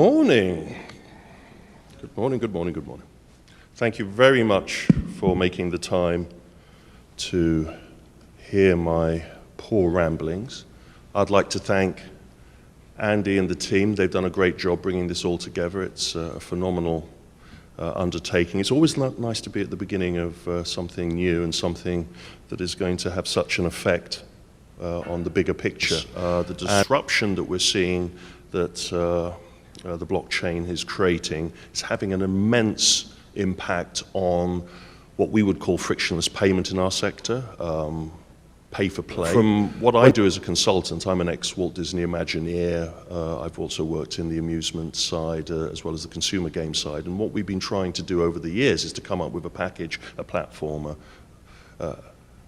Morning. Good morning, good morning, good morning. Thank you very much for making the time to hear my poor ramblings. I'd like to thank Andy and the team. They've done a great job bringing this all together. It's a phenomenal undertaking. It's always nice to be at the beginning of something new and something that is going to have such an effect on the bigger picture. The disruption that we're seeing that the blockchain is creating is having an immense impact on what we would call frictionless payment in our sector, pay for play. From what I do as a consultant, I'm an ex-Walt Disney Imagineer. I've also worked in the amusement side as well as the consumer game side. And what we've been trying to do over the years is to come up with a package, a platform, a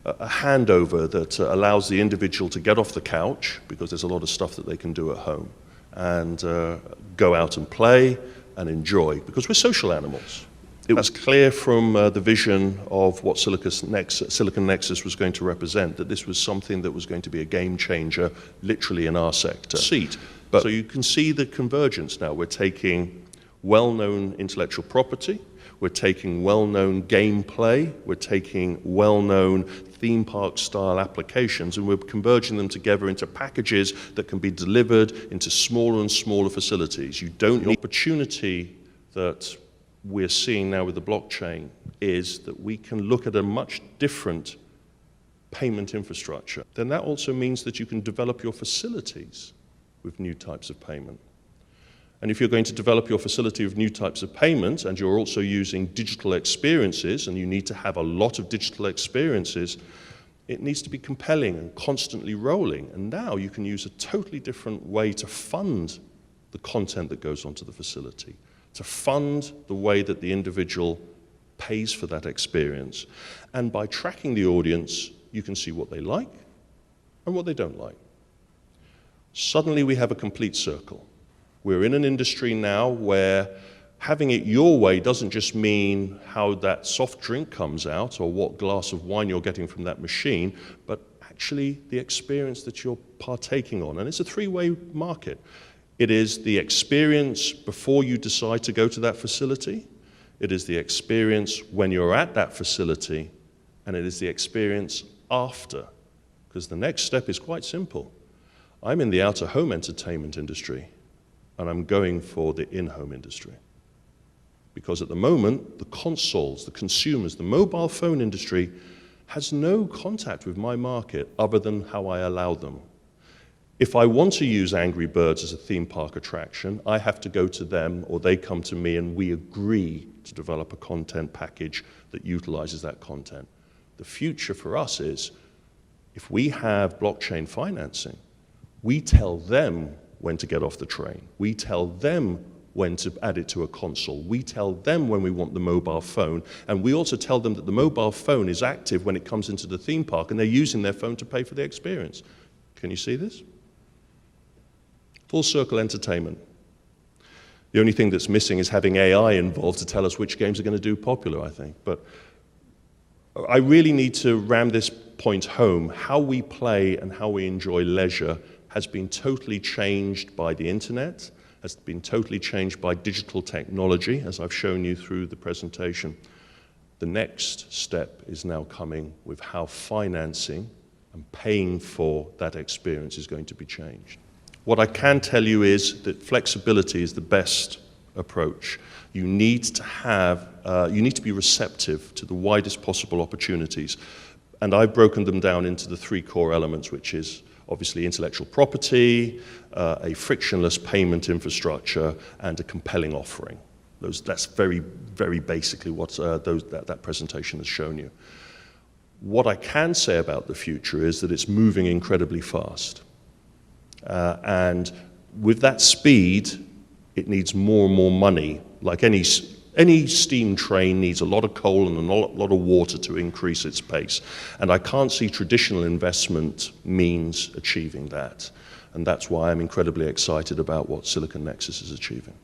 handover that allows the individual to get off the couch, because there's a lot of stuff that they can do at home, and go out and play and enjoy, because we're social animals. It was clear from the vision of what Silica neXus was going to represent, that this was something that was going to be a game changer, literally in our sector. So you can see the convergence now. We're taking well-known intellectual property, we're taking well-known gameplay, we're taking well-known theme park style applications, and we're converging them together into packages that can be delivered into smaller and smaller facilities. You don't need opportunity that we're seeing now with the blockchain is that we can look at a much different payment infrastructure. Then that also means that you can develop your facilities with new types of payment. And if you're going to develop your facility with new types of payment, and you're also using digital experiences, and you need to have a lot of digital experiences, it needs to be compelling and constantly rolling. And now you can use a totally different way to fund the content that goes onto the facility, to fund the way that the individual pays for that experience. And by tracking the audience, you can see what they like and what they don't like. Suddenly we have a complete circle. We're in an industry now where having it your way doesn't just mean how that soft drink comes out or what glass of wine you're getting from that machine, but actually the experience that you're partaking on. And it's a three-way market. It is the experience before you decide to go to that facility, it is the experience when you're at that facility, and it is the experience after. Because the next step is quite simple. I'm in the out-of-home entertainment industry, and I'm going for the in-home industry. Because at the moment, the consoles, the consumers, the mobile phone industry has no contact with my market other than how I allow them. If I want to use Angry Birds as a theme park attraction, I have to go to them, or they come to me, and we agree to develop a content package that utilizes that content. The future for us is, if we have blockchain financing, we tell them when to get off the train. We tell them when to add it to a console. We tell them when we want the mobile phone, and we also tell them that the mobile phone is active when it comes into the theme park, and they're using their phone to pay for the experience. Can you see this? Full circle entertainment. The only thing that's missing is having AI involved to tell us which games are going to do popular, I think. But I really need to ram this point home. How we play and how we enjoy leisure has been totally changed by the internet, has been totally changed by digital technology, as I've shown you through the presentation. The next step is now coming with how financing and paying for that experience is going to be changed. What I can tell you is that flexibility is the best approach. You need to be receptive to the widest possible opportunities. And I've broken them down into the three core elements, which is obviously intellectual property, a frictionless payment infrastructure, and a compelling offering. That's very, very basically what that presentation has shown you. What I can say about the future is that it's moving incredibly fast. And with that speed, it needs more and more money. Like any steam train needs a lot of coal and a lot of water to increase its pace. And I can't see traditional investment means achieving that. And that's why I'm incredibly excited about what Silica neXus is achieving.